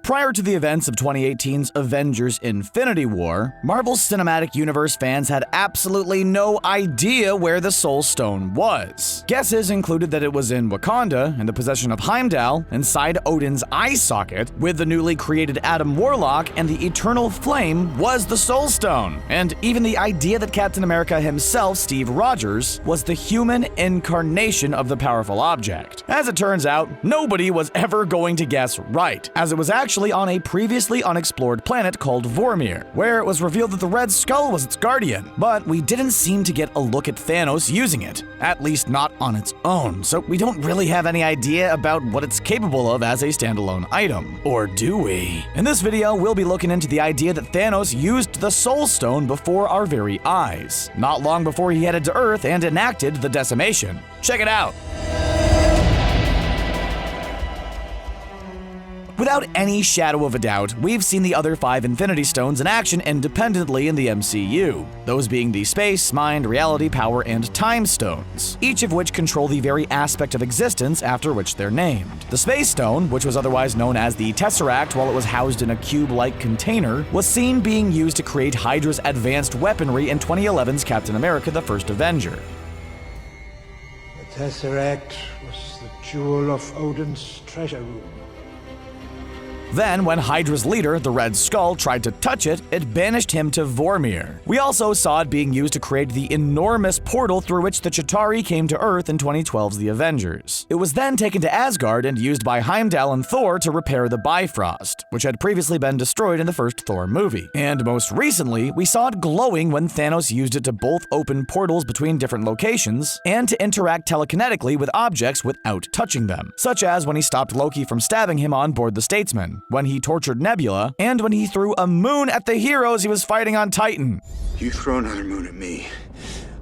Prior to the events of 2018's Avengers Infinity War, Marvel's Cinematic Universe fans had absolutely no idea where the Soul Stone was. Guesses included that it was in Wakanda, in the possession of Heimdall, inside Odin's eye socket, with the newly created Adam Warlock, and the eternal flame was the Soul Stone. And even the idea that Captain America himself, Steve Rogers, was the human incarnation of the powerful object. As it turns out, nobody was ever going to guess right, as it was actually on a previously unexplored planet called Vormir, where it was revealed that the Red Skull was its guardian. But we didn't seem to get a look at Thanos using it, at least not on its own, so we don't really have any idea about what it's capable of as a standalone item. Or do we? In this video, we'll be looking into the idea that Thanos used the Soul Stone before our very eyes, not long before he headed to Earth and enacted the Decimation. Check it out! Without any shadow of a doubt, we've seen the other 5 Infinity Stones in action independently in the MCU, those being the Space, Mind, Reality, Power, and Time Stones, each of which control the very aspect of existence after which they're named. The Space Stone, which was otherwise known as the Tesseract while it was housed in a cube-like container, was seen being used to create Hydra's advanced weaponry in 2011's Captain America: The First Avenger. The Tesseract was the jewel of Odin's treasure room. Then, when Hydra's leader, the Red Skull, tried to touch it, it banished him to Vormir. We also saw it being used to create the enormous portal through which the Chitauri came to Earth in 2012's The Avengers. It was then taken to Asgard and used by Heimdall and Thor to repair the Bifrost, which had previously been destroyed in the first Thor movie. And most recently, we saw it glowing when Thanos used it to both open portals between different locations and to interact telekinetically with objects without touching them, such as when he stopped Loki from stabbing him on board the Statesman, when he tortured Nebula, and when he threw a moon at the heroes he was fighting on Titan. You throw another moon at me,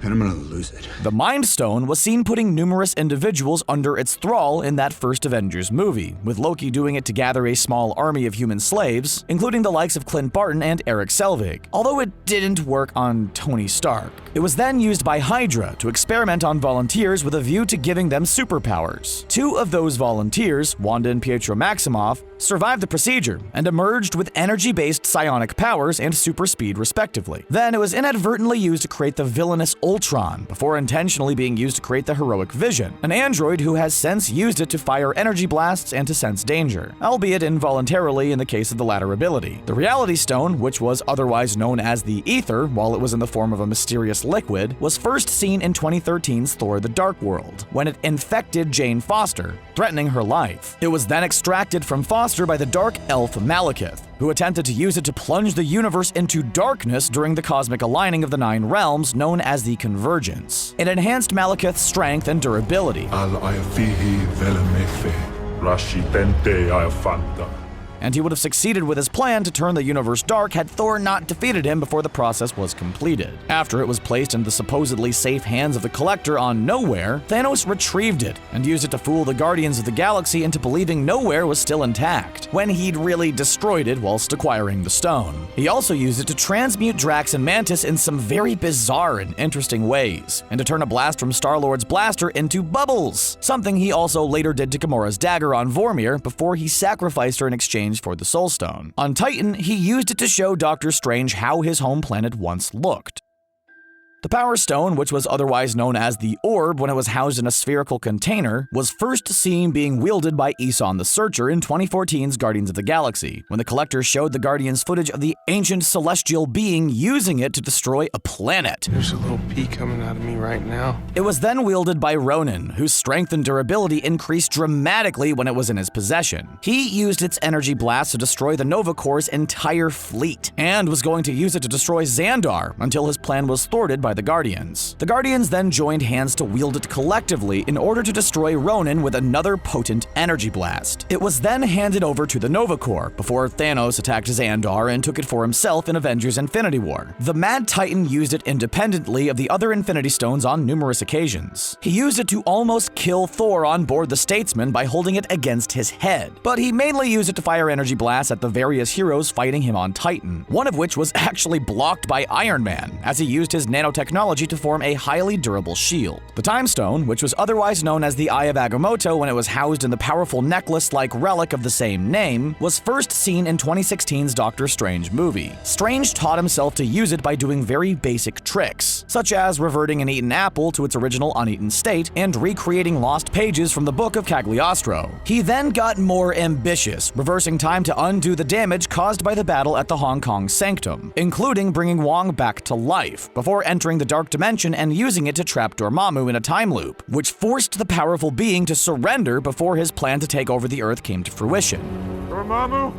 and I'm gonna lose it. The Mind Stone was seen putting numerous individuals under its thrall in that first Avengers movie, with Loki doing it to gather a small army of human slaves, including the likes of Clint Barton and Eric Selvig, although it didn't work on Tony Stark. It was then used by Hydra to experiment on volunteers with a view to giving them superpowers. 2 of those volunteers, Wanda and Pietro Maximoff, survived the procedure and emerged with energy-based psionic powers and super speed respectively. Then it was inadvertently used to create the villainous Ultron, before intentionally being used to create the heroic Vision, an android who has since used it to fire energy blasts and to sense danger, albeit involuntarily in the case of the latter ability. The Reality Stone, which was otherwise known as the Ether while it was in the form of a mysterious liquid, was first seen in 2013's Thor: The Dark World, when it infected Jane Foster, threatening her life. It was then extracted from Foster by the dark elf Malekith, who attempted to use it to plunge the universe into darkness during the cosmic aligning of the 9 realms known as the Convergence. It enhanced Malekith's strength and durability, and he would have succeeded with his plan to turn the universe dark had Thor not defeated him before the process was completed. After it was placed in the supposedly safe hands of the Collector on Nowhere, Thanos retrieved it and used it to fool the Guardians of the Galaxy into believing Nowhere was still intact, when he'd really destroyed it whilst acquiring the stone. He also used it to transmute Drax and Mantis in some very bizarre and interesting ways, and to turn a blast from Star-Lord's blaster into bubbles, something he also later did to Gamora's dagger on Vormir before he sacrificed her in exchange for the Soul Stone. On Titan, he used it to show Doctor Strange how his home planet once looked. The Power Stone, which was otherwise known as the Orb when it was housed in a spherical container, was first seen being wielded by Eson the Searcher in 2014's Guardians of the Galaxy, when the Collector showed the Guardians footage of the ancient celestial being using it to destroy a planet. There's a little pea coming out of me right now. It was then wielded by Ronan, whose strength and durability increased dramatically when it was in his possession. He used its energy blast to destroy the Nova Corps' entire fleet, and was going to use it to destroy Xandar until his plan was thwarted by the Guardians. The Guardians then joined hands to wield it collectively in order to destroy Ronan with another potent energy blast. It was then handed over to the Nova Corps before Thanos attacked Xandar and took it for himself in Avengers Infinity War. The Mad Titan used it independently of the other Infinity Stones on numerous occasions. He used it to almost kill Thor on board the Statesman by holding it against his head, but he mainly used it to fire energy blasts at the various heroes fighting him on Titan, one of which was actually blocked by Iron Man, as he used his nanotech technology to form a highly durable shield. The Time Stone, which was otherwise known as the Eye of Agamotto when it was housed in the powerful necklace-like relic of the same name, was first seen in 2016's Doctor Strange movie. Strange taught himself to use it by doing very basic tricks, such as reverting an eaten apple to its original uneaten state and recreating lost pages from the Book of Cagliostro. He then got more ambitious, reversing time to undo the damage caused by the battle at the Hong Kong Sanctum, including bringing Wong back to life, before entering the Dark Dimension and using it to trap Dormammu in a time loop, which forced the powerful being to surrender before his plan to take over the Earth came to fruition. Dormammu,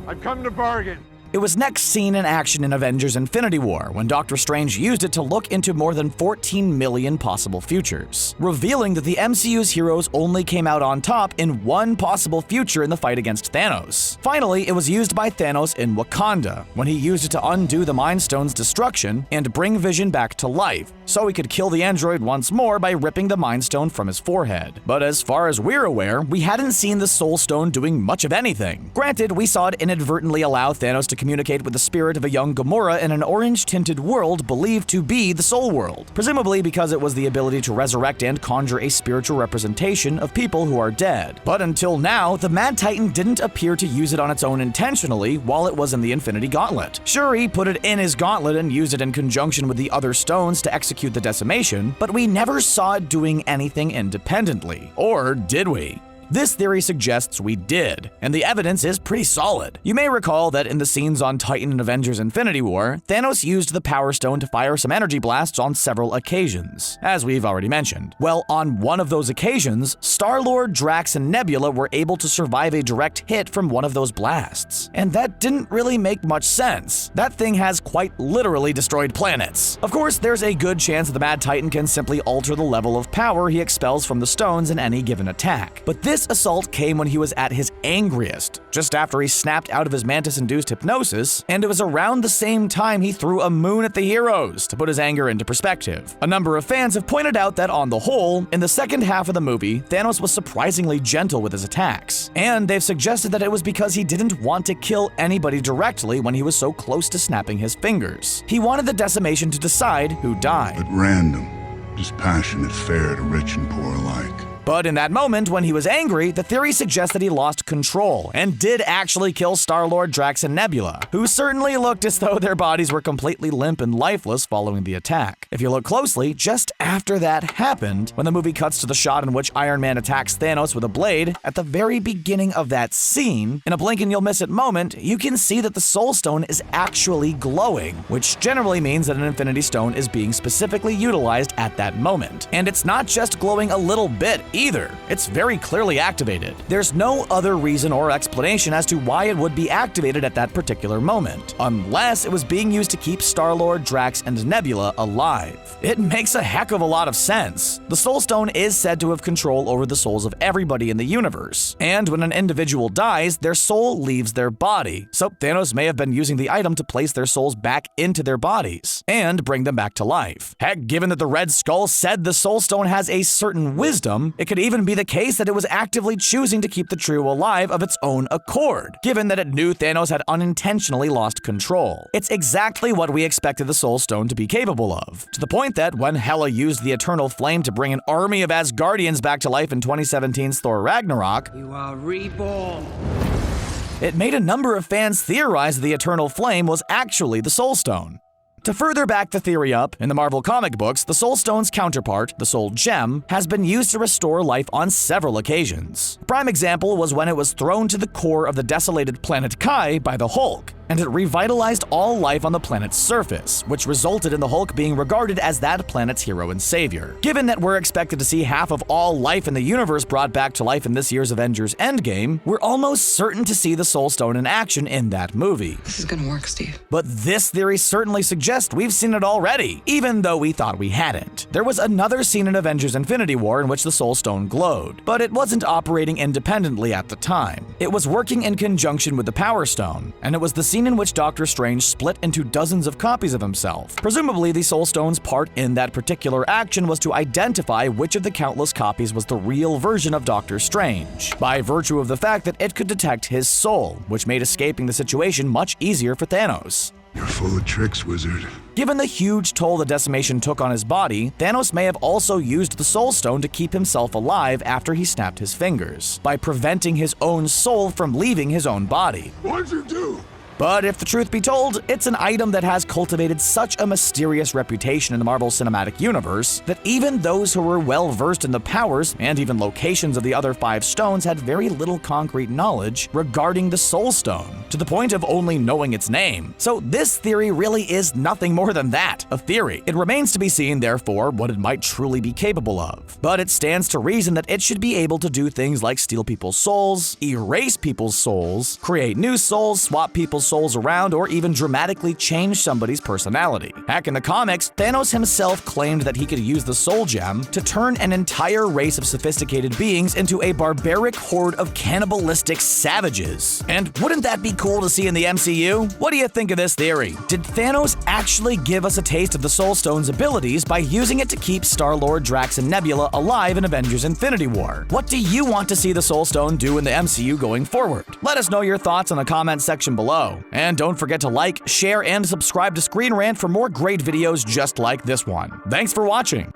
I've come to bargain. It was next seen in action in Avengers Infinity War, when Doctor Strange used it to look into more than 14 million possible futures, revealing that the MCU's heroes only came out on top in one possible future in the fight against Thanos. Finally, it was used by Thanos in Wakanda, when he used it to undo the Mind Stone's destruction and bring Vision back to life, so he could kill the android once more by ripping the Mind Stone from his forehead. But as far as we're aware, we hadn't seen the Soul Stone doing much of anything. Granted, we saw it inadvertently allow Thanos to communicate with the spirit of a young Gamora in an orange-tinted world believed to be the Soul World, presumably because it was the ability to resurrect and conjure a spiritual representation of people who are dead. But until now, the Mad Titan didn't appear to use it on its own intentionally while it was in the Infinity Gauntlet. Sure, he put it in his gauntlet and used it in conjunction with the other stones to execute the Decimation, but we never saw it doing anything independently. Or did we? This theory suggests we did, and the evidence is pretty solid. You may recall that in the scenes on Titan in Avengers Infinity War, Thanos used the Power Stone to fire some energy blasts on several occasions, as we've already mentioned. Well, on one of those occasions, Star-Lord, Drax, and Nebula were able to survive a direct hit from one of those blasts. And that didn't really make much sense. That thing has quite literally destroyed planets. Of course, there's a good chance that the Mad Titan can simply alter the level of power he expels from the stones in any given attack. But this assault came when he was at his angriest, just after he snapped out of his Mantis-induced hypnosis, and it was around the same time he threw a moon at the heroes, to put his anger into perspective. A number of fans have pointed out that on the whole, in the second half of the movie, Thanos was surprisingly gentle with his attacks, and they've suggested that it was because he didn't want to kill anybody directly when he was so close to snapping his fingers. He wanted the Decimation to decide who died. At random, dispassionate fair to rich and poor alike. But in that moment, when he was angry, the theory suggests that he lost control and did actually kill Star-Lord, Drax, and Nebula, who certainly looked as though their bodies were completely limp and lifeless following the attack. If you look closely, just after that happened, when the movie cuts to the shot in which Iron Man attacks Thanos with a blade, at the very beginning of that scene, in a blink and you'll miss it moment, you can see that the Soul Stone is actually glowing, which generally means that an Infinity Stone is being specifically utilized at that moment. And it's not just glowing a little bit either. It's very clearly activated. There's no other reason or explanation as to why it would be activated at that particular moment, unless it was being used to keep Star-Lord, Drax, and Nebula alive. It makes a heck of a lot of sense. The Soul Stone is said to have control over the souls of everybody in the universe, and when an individual dies, their soul leaves their body, so Thanos may have been using the item to place their souls back into their bodies, and bring them back to life. Heck, given that the Red Skull said the Soul Stone has a certain wisdom, it could even be the case that it was actively choosing to keep the trio alive of its own accord, given that it knew Thanos had unintentionally lost control. It's exactly what we expected the Soul Stone to be capable of, to the point that when Hela used the Eternal Flame to bring an army of Asgardians back to life in 2017's Thor Ragnarok, You are reborn. it made a number of fans theorize that the Eternal Flame was actually the Soul Stone. To further back the theory up, in the Marvel comic books, the Soul Stone's counterpart, the Soul Gem, has been used to restore life on several occasions. Prime example was when it was thrown to the core of the desolated planet Kai by the Hulk, and it revitalized all life on the planet's surface, which resulted in the Hulk being regarded as that planet's hero and savior. Given that we're expected to see half of all life in the universe brought back to life in this year's Avengers Endgame, we're almost certain to see the Soul Stone in action in that movie. This is gonna work, Steve. But this theory certainly suggests we've seen it already, even though we thought we hadn't. There was another scene in Avengers Infinity War in which the Soul Stone glowed, but it wasn't operating independently at the time. It was working in conjunction with the Power Stone, and it was the scene in which Doctor Strange split into dozens of copies of himself. Presumably, the Soul Stone's part in that particular action was to identify which of the countless copies was the real version of Doctor Strange, by virtue of the fact that it could detect his soul, which made escaping the situation much easier for Thanos. You're full of tricks, wizard. Given the huge toll the Decimation took on his body, Thanos may have also used the Soul Stone to keep himself alive after he snapped his fingers, by preventing his own soul from leaving his own body. What'd you do? But if the truth be told, it's an item that has cultivated such a mysterious reputation in the Marvel Cinematic Universe that even those who were well versed in the powers and even locations of the other 5 stones had very little concrete knowledge regarding the Soul Stone, to the point of only knowing its name. So this theory really is nothing more than that, a theory. It remains to be seen, therefore, what it might truly be capable of. But it stands to reason that it should be able to do things like steal people's souls, erase people's souls, create new souls, swap people's souls around, or even dramatically change somebody's personality. Heck, in the comics, Thanos himself claimed that he could use the Soul Gem to turn an entire race of sophisticated beings into a barbaric horde of cannibalistic savages. And wouldn't that be cool to see in the MCU? What do you think of this theory? Did Thanos actually give us a taste of the Soul Stone's abilities by using it to keep Star-Lord, Drax, and Nebula alive in Avengers Infinity War? What do you want to see the Soul Stone do in the MCU going forward? Let us know your thoughts in the comments section below. And don't forget to like, share, and subscribe to ScreenRant for more great videos just like this one. Thanks for watching.